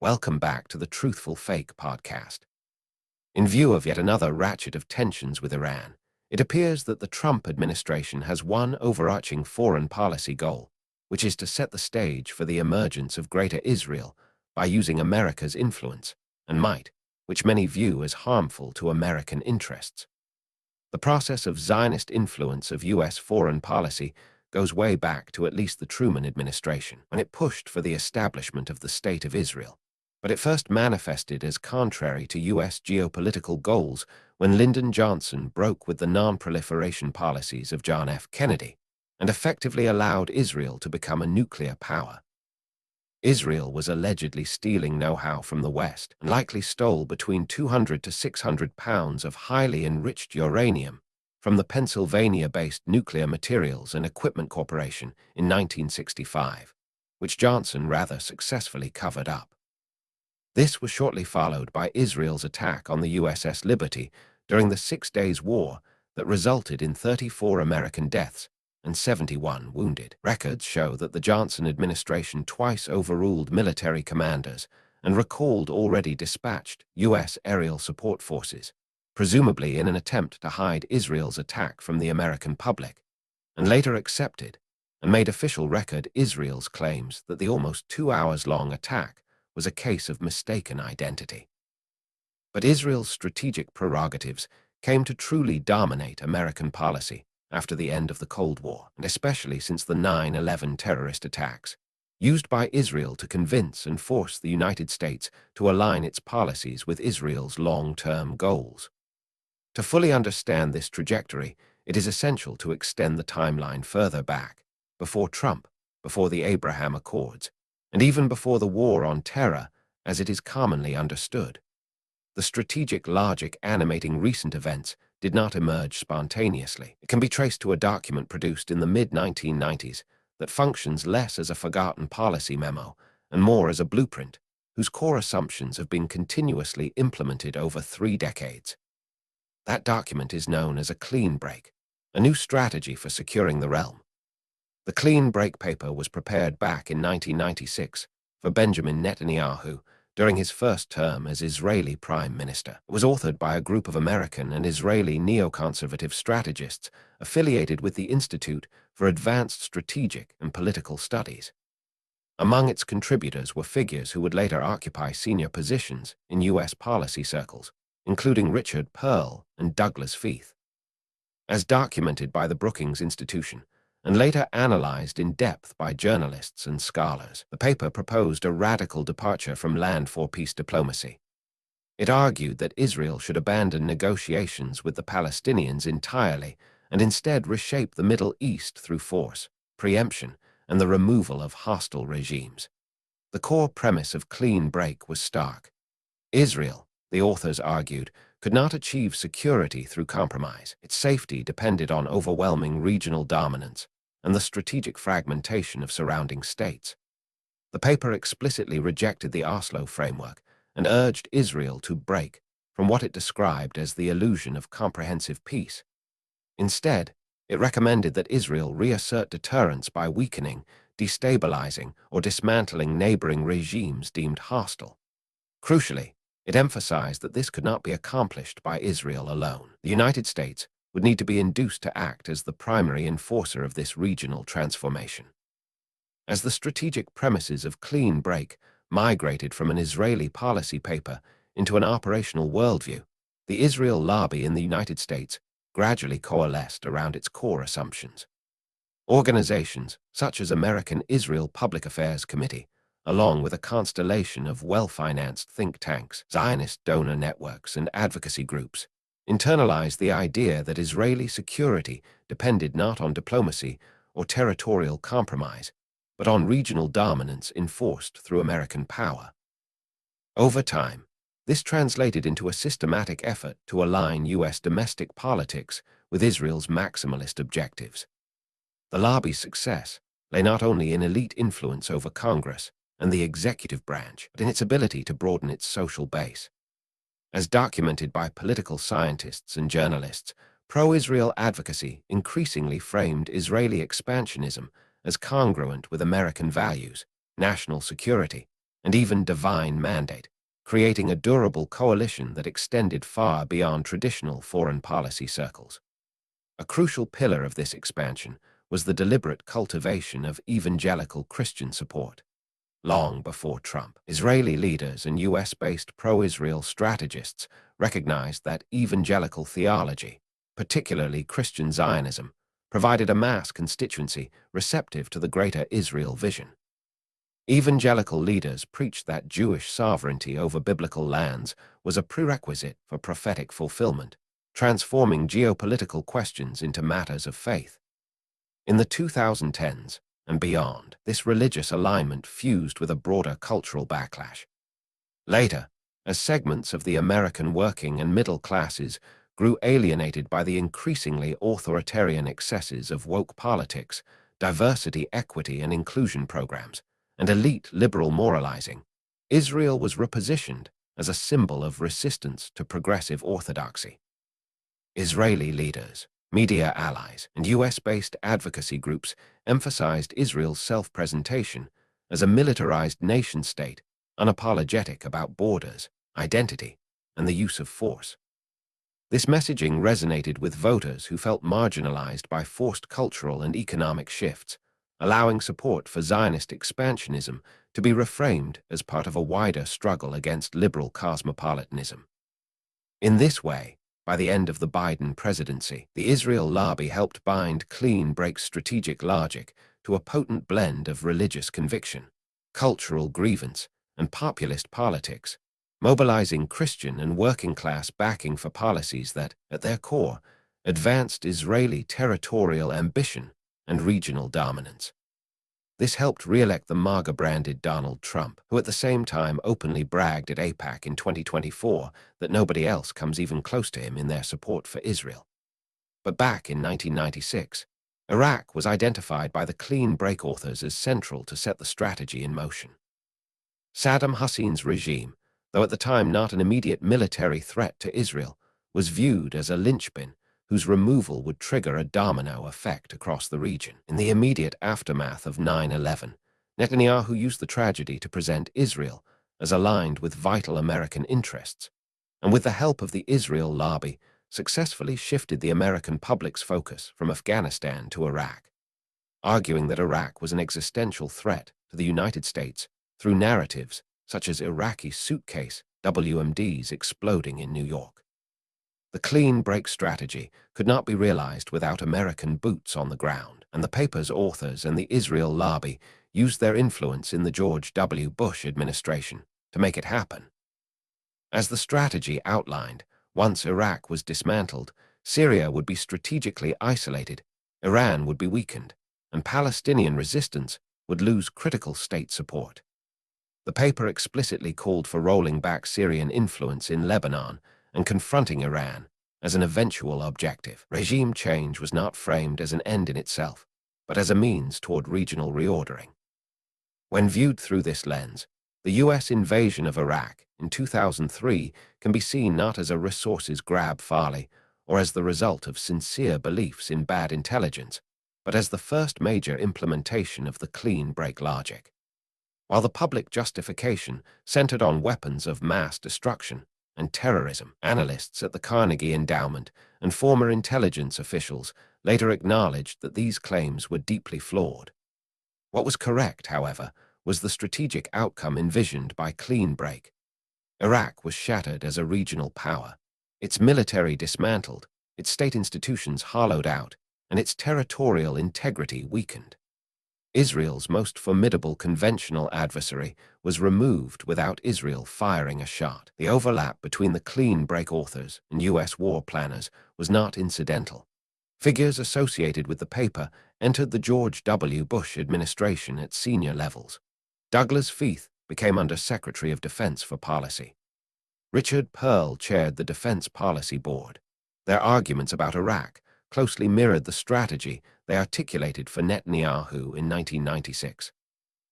Welcome back to the Truthful Fake podcast. In view of yet another ratchet of tensions with Iran, it appears that the Trump administration has one overarching foreign policy goal, which is to set the stage for the emergence of Greater Israel by using America's influence and might, which many view as harmful to American interests. The process of Zionist influence of U.S. foreign policy goes way back to at least the Truman administration, when it pushed for the establishment of the State of Israel. But it first manifested as contrary to U.S. geopolitical goals when Lyndon Johnson broke with the non-proliferation policies of John F. Kennedy and effectively allowed Israel to become a nuclear power. Israel was allegedly stealing know-how from the West and likely stole between 200 to 600 pounds of highly enriched uranium from the Pennsylvania-based Nuclear Materials and Equipment Corporation in 1965, which Johnson rather successfully covered up. This was shortly followed by Israel's attack on the USS Liberty during the 6 Days War that resulted in 34 American deaths and 71 wounded. Records show that the Johnson administration twice overruled military commanders and recalled already dispatched U.S. aerial support forces, presumably in an attempt to hide Israel's attack from the American public, and later accepted and made official record Israel's claims that the almost 2 hours-long attack was a case of mistaken identity. But Israel's strategic prerogatives came to truly dominate American policy after the end of the Cold War, and especially since the 9/11 terrorist attacks, used by Israel to convince and force the United States to align its policies with Israel's long-term goals. To fully understand this trajectory, it is essential to extend the timeline further back, before Trump, before the Abraham Accords, and even before the War on Terror, as it is commonly understood. The strategic logic animating recent events did not emerge spontaneously. It can be traced to a document produced in the mid-1990s that functions less as a forgotten policy memo and more as a blueprint, whose core assumptions have been continuously implemented over 3 decades. That document is known as a clean break, a new strategy for securing the realm. The clean break paper was prepared back in 1996 for Benjamin Netanyahu during his first term as Israeli Prime Minister. It was authored by a group of American and Israeli neoconservative strategists affiliated with the Institute for Advanced Strategic and Political Studies. Among its contributors were figures who would later occupy senior positions in U.S. policy circles, including Richard Perle and Douglas Feith. As documented by the Brookings Institution, and later analyzed in depth by journalists and scholars, the paper proposed a radical departure from land-for-peace diplomacy. It argued that Israel should abandon negotiations with the Palestinians entirely and instead reshape the Middle East through force, preemption, and the removal of hostile regimes. The core premise of Clean Break was stark. Israel, the authors argued, could not achieve security through compromise. Its safety depended on overwhelming regional dominance and the strategic fragmentation of surrounding states. The paper explicitly rejected the Oslo framework and urged Israel to break from what it described as the illusion of comprehensive peace. Instead, it recommended that Israel reassert deterrence by weakening, destabilizing, or dismantling neighboring regimes deemed hostile. Crucially, it emphasized that this could not be accomplished by Israel alone. The United States would need to be induced to act as the primary enforcer of this regional transformation. As the strategic premises of Clean Break migrated from an Israeli policy paper into an operational worldview, the Israel lobby in the United States gradually coalesced around its core assumptions. Organizations such as American Israel Public Affairs Committee, along with a constellation of well-financed think tanks, Zionist donor networks, and advocacy groups, internalized the idea that Israeli security depended not on diplomacy or territorial compromise, but on regional dominance enforced through American power. Over time, this translated into a systematic effort to align U.S. domestic politics with Israel's maximalist objectives. The lobby's success lay not only in elite influence over Congress and the executive branch, but in its ability to broaden its social base. As documented by political scientists and journalists, pro-Israel advocacy increasingly framed Israeli expansionism as congruent with American values, national security, and even divine mandate, creating a durable coalition that extended far beyond traditional foreign policy circles. A crucial pillar of this expansion was the deliberate cultivation of evangelical Christian support. Long before Trump, Israeli leaders and US-based pro-Israel strategists recognized that evangelical theology, particularly Christian Zionism, provided a mass constituency receptive to the greater Israel vision. Evangelical leaders preached that Jewish sovereignty over biblical lands was a prerequisite for prophetic fulfillment, transforming geopolitical questions into matters of faith. In the 2010s and beyond, this religious alignment fused with a broader cultural backlash. Later, as segments of the American working and middle classes grew alienated by the increasingly authoritarian excesses of woke politics, diversity, equity, and inclusion programs, and elite liberal moralizing, Israel was repositioned as a symbol of resistance to progressive orthodoxy. Israeli leaders, media allies, and US-based advocacy groups emphasized Israel's self-presentation as a militarized nation-state, unapologetic about borders, identity, and the use of force. This messaging resonated with voters who felt marginalized by forced cultural and economic shifts, allowing support for Zionist expansionism to be reframed as part of a wider struggle against liberal cosmopolitanism. In this way, by the end of the Biden presidency, the Israel lobby helped bind clean break's strategic logic to a potent blend of religious conviction, cultural grievance, and populist politics, mobilizing Christian and working-class backing for policies that, at their core, advanced Israeli territorial ambition and regional dominance. This helped re-elect the MAGA-branded Donald Trump, who at the same time openly bragged at AIPAC in 2024 that nobody else comes even close to him in their support for Israel. But back in 1996, Iraq was identified by the clean break authors as central to set the strategy in motion. Saddam Hussein's regime, though at the time not an immediate military threat to Israel, was viewed as a linchpin whose removal would trigger a domino effect across the region. In the immediate aftermath of 9/11, Netanyahu used the tragedy to present Israel as aligned with vital American interests, and with the help of the Israel lobby, successfully shifted the American public's focus from Afghanistan to Iraq, arguing that Iraq was an existential threat to the United States through narratives such as Iraqi suitcase WMDs exploding in New York. The clean break strategy could not be realized without American boots on the ground, and the paper's authors and the Israel lobby used their influence in the George W. Bush administration to make it happen. As the strategy outlined, once Iraq was dismantled, Syria would be strategically isolated, Iran would be weakened, and Palestinian resistance would lose critical state support. The paper explicitly called for rolling back Syrian influence in Lebanon and confronting Iran as an eventual objective. Regime change was not framed as an end in itself, but as a means toward regional reordering. When viewed through this lens, the U.S. invasion of Iraq in 2003 can be seen not as a resources grab folly or as the result of sincere beliefs in bad intelligence, but as the first major implementation of the clean break logic. While the public justification centered on weapons of mass destruction and terrorism, analysts at the Carnegie Endowment and former intelligence officials later acknowledged that these claims were deeply flawed. What was correct, however, was the strategic outcome envisioned by clean break. Iraq was shattered as a regional power, its military dismantled, its state institutions hollowed out, and its territorial integrity weakened. Israel's most formidable conventional adversary was removed without Israel firing a shot. The overlap between the clean break authors and U.S. war planners was not incidental. Figures associated with the paper entered the George W. Bush administration at senior levels. Douglas Feith became Under-Secretary of Defense for Policy. Richard Perle chaired the Defense Policy Board. Their arguments about Iraq closely mirrored the strategy they articulated for Netanyahu in 1996.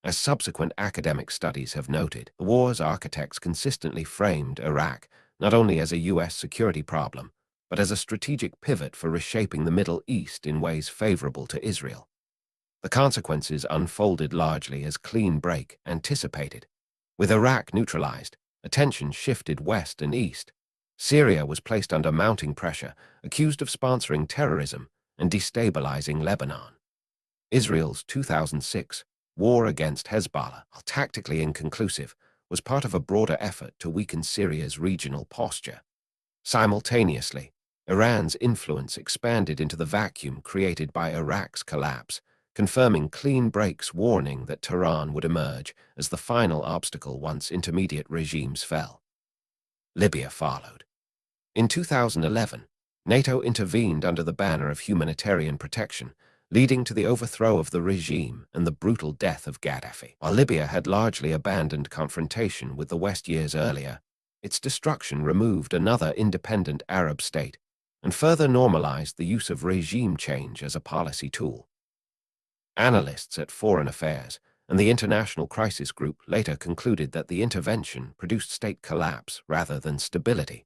As subsequent academic studies have noted, the war's architects consistently framed Iraq not only as a U.S. security problem, but as a strategic pivot for reshaping the Middle East in ways favorable to Israel. The consequences unfolded largely as clean break anticipated. With Iraq neutralized, attention shifted west and east. Syria was placed under mounting pressure, accused of sponsoring terrorism and destabilizing Lebanon. Israel's 2006 war against Hezbollah, while tactically inconclusive, was part of a broader effort to weaken Syria's regional posture. Simultaneously, Iran's influence expanded into the vacuum created by Iraq's collapse, confirming clean break's warning that Tehran would emerge as the final obstacle once intermediate regimes fell. Libya followed. In 2011, NATO intervened under the banner of humanitarian protection, leading to the overthrow of the regime and the brutal death of Gaddafi. While Libya had largely abandoned confrontation with the West years earlier, its destruction removed another independent Arab state and further normalized the use of regime change as a policy tool. Analysts at Foreign Affairs and the International Crisis Group later concluded that the intervention produced state collapse rather than stability.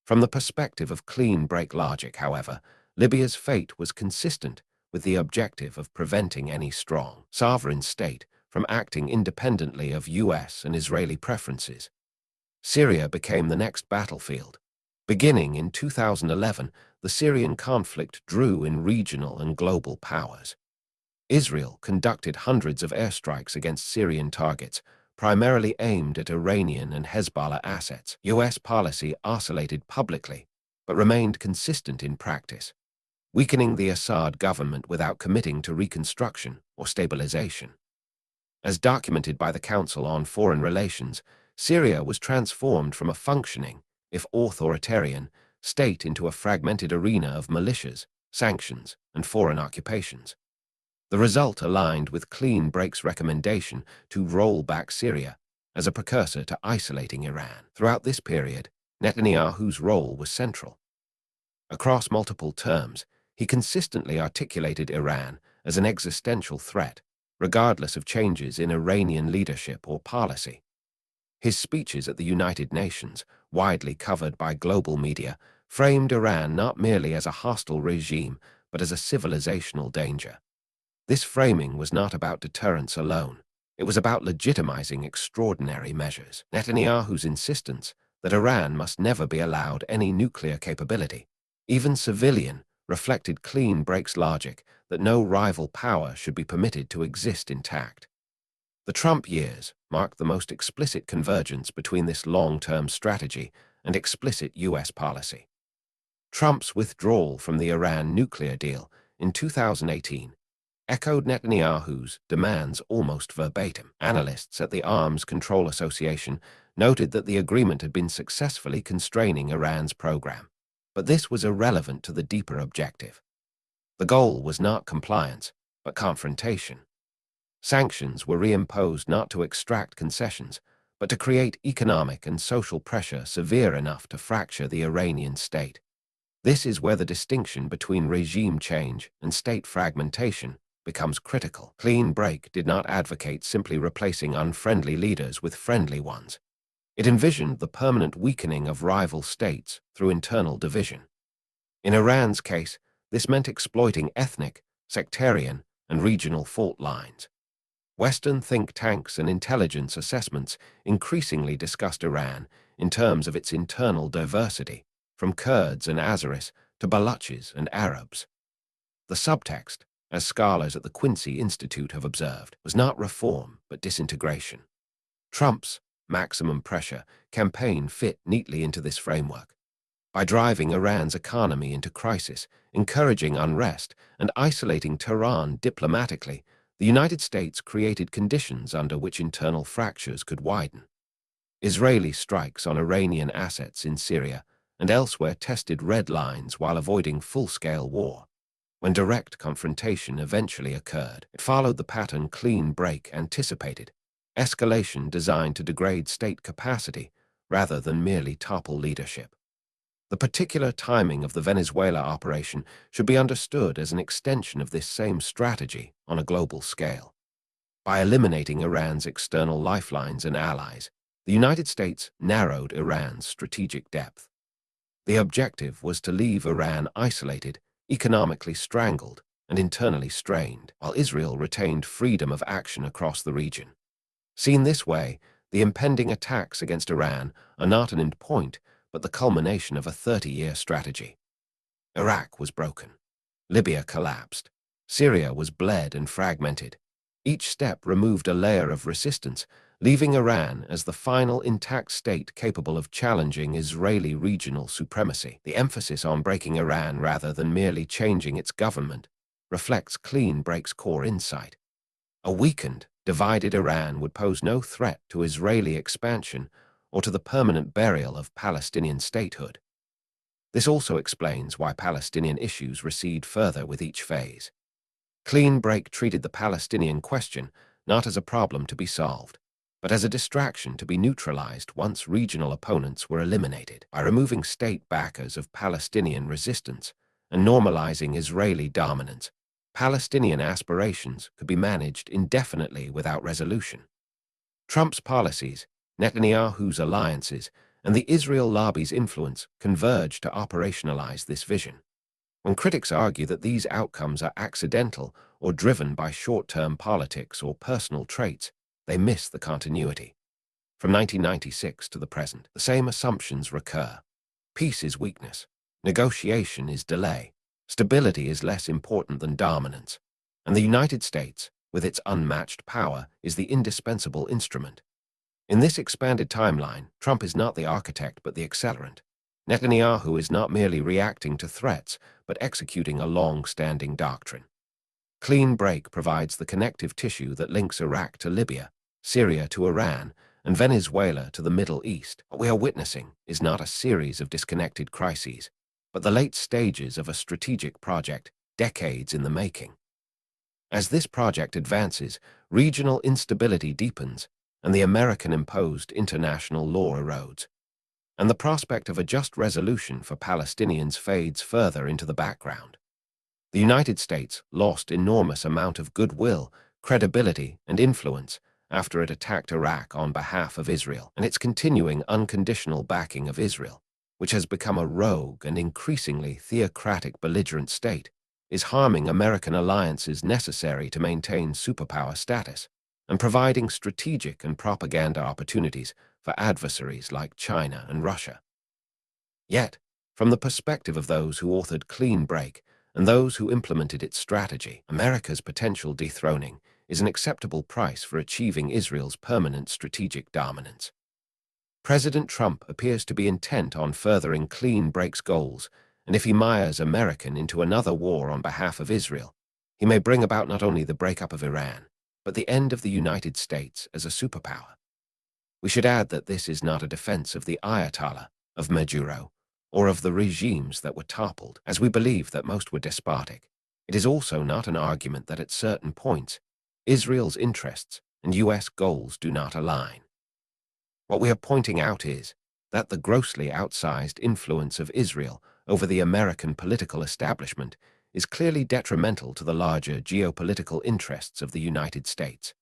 From the perspective of clean break logic, however, Libya's fate was consistent with the objective of preventing any strong, sovereign state from acting independently of US and Israeli preferences. Syria became the next battlefield. Beginning in 2011, the Syrian conflict drew in regional and global powers. Israel conducted hundreds of airstrikes against Syrian targets, primarily aimed at Iranian and Hezbollah assets. US policy oscillated publicly, but remained consistent in practice, weakening the Assad government without committing to reconstruction or stabilization. As documented by the Council on Foreign Relations, Syria was transformed from a functioning, if authoritarian, state into a fragmented arena of militias, sanctions, and foreign occupations. The result aligned with Clean Break's recommendation to roll back Syria as a precursor to isolating Iran. Throughout this period, Netanyahu's role was central. Across multiple terms, he consistently articulated Iran as an existential threat, regardless of changes in Iranian leadership or policy. His speeches at the United Nations, widely covered by global media, framed Iran not merely as a hostile regime, but as a civilizational danger. This framing was not about deterrence alone. It was about legitimizing extraordinary measures. Netanyahu's insistence that Iran must never be allowed any nuclear capability, even civilian, reflected Clean Break's logic that no rival power should be permitted to exist intact. The Trump years marked the most explicit convergence between this long-term strategy and explicit US policy. Trump's withdrawal from the Iran nuclear deal in 2018 echoed Netanyahu's demands almost verbatim. Analysts at the Arms Control Association noted that the agreement had been successfully constraining Iran's program, but this was irrelevant to the deeper objective. The goal was not compliance, but confrontation. Sanctions were reimposed not to extract concessions, but to create economic and social pressure severe enough to fracture the Iranian state. This is where the distinction between regime change and state fragmentation becomes critical. Clean Break did not advocate simply replacing unfriendly leaders with friendly ones. It envisioned the permanent weakening of rival states through internal division. In Iran's case, this meant exploiting ethnic, sectarian, and regional fault lines. Western think tanks and intelligence assessments increasingly discussed Iran in terms of its internal diversity, from Kurds and Azeris to Balochis and Arabs. The subtext, as scholars at the Quincy Institute have observed, was not reform but disintegration. Trump's maximum pressure campaign fit neatly into this framework. By driving Iran's economy into crisis, encouraging unrest, and isolating Tehran diplomatically, the United States created conditions under which internal fractures could widen. Israeli strikes on Iranian assets in Syria and elsewhere tested red lines while avoiding full-scale war. When direct confrontation eventually occurred, it followed the pattern Clean Break anticipated: escalation designed to degrade state capacity rather than merely topple leadership. The particular timing of the Venezuela operation should be understood as an extension of this same strategy on a global scale. By eliminating Iran's external lifelines and allies, the United States narrowed Iran's strategic depth. The objective was to leave Iran isolated, economically strangled, and internally strained, while Israel retained freedom of action across the region. Seen this way, The impending attacks against Iran are not an end point, but the culmination of a 30-year strategy. Iraq was broken. Libya collapsed. Syria was bled and fragmented. Each step removed a layer of resistance, leaving Iran as the final intact state capable of challenging Israeli regional supremacy. The emphasis on breaking Iran rather than merely changing its government reflects Clean Break's core insight. A weakened, divided Iran would pose no threat to Israeli expansion or to the permanent burial of Palestinian statehood. This also explains why Palestinian issues recede further with each phase. Clean Break treated the Palestinian question not as a problem to be solved, but as a distraction to be neutralized once regional opponents were eliminated. By removing state backers of Palestinian resistance and normalizing Israeli dominance, Palestinian aspirations could be managed indefinitely without resolution. Trump's policies, Netanyahu's alliances, and the Israel lobby's influence converge to operationalize this vision. When critics argue that these outcomes are accidental or driven by short-term politics or personal traits, they miss the continuity. From 1996 to the present, the same assumptions recur. Peace is weakness. Negotiation is delay. Stability is less important than dominance. And the United States, with its unmatched power, is the indispensable instrument. In this expanded timeline, Trump is not the architect but the accelerant. Netanyahu is not merely reacting to threats, but executing a long-standing doctrine. Clean Break provides the connective tissue that links Iraq to Libya, Syria to Iran, and Venezuela to the Middle East. What we are witnessing is not a series of disconnected crises, but the late stages of a strategic project, decades in the making. As this project advances, regional instability deepens, and the American-imposed international law erodes, and the prospect of a just resolution for Palestinians fades further into the background. The United States lost enormous amount of goodwill, credibility, and influence after it attacked Iraq on behalf of Israel, and its continuing unconditional backing of Israel, which has become a rogue and increasingly theocratic belligerent state, is harming American alliances necessary to maintain superpower status and providing strategic and propaganda opportunities for adversaries like China and Russia. Yet, from the perspective of those who authored Clean Break and those who implemented its strategy, America's potential dethroning is an acceptable price for achieving Israel's permanent strategic dominance. President Trump appears to be intent on furthering Clean Break's goals, and if he mires American into another war on behalf of Israel, he may bring about not only the breakup of Iran, but the end of the United States as a superpower. We should add that this is not a defense of the Ayatollah, of Maduro, or of the regimes that were toppled, as we believe that most were despotic. It is also not an argument that at certain points, Israel's interests and U.S. goals do not align. What we are pointing out is that the grossly outsized influence of Israel over the American political establishment is clearly detrimental to the larger geopolitical interests of the United States,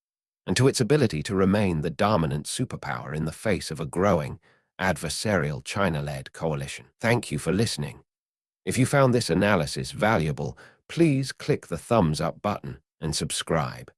and to its ability to remain the dominant superpower in the face of a growing, adversarial China-led coalition. Thank you for listening. If you found this analysis valuable, please click the thumbs up button and subscribe.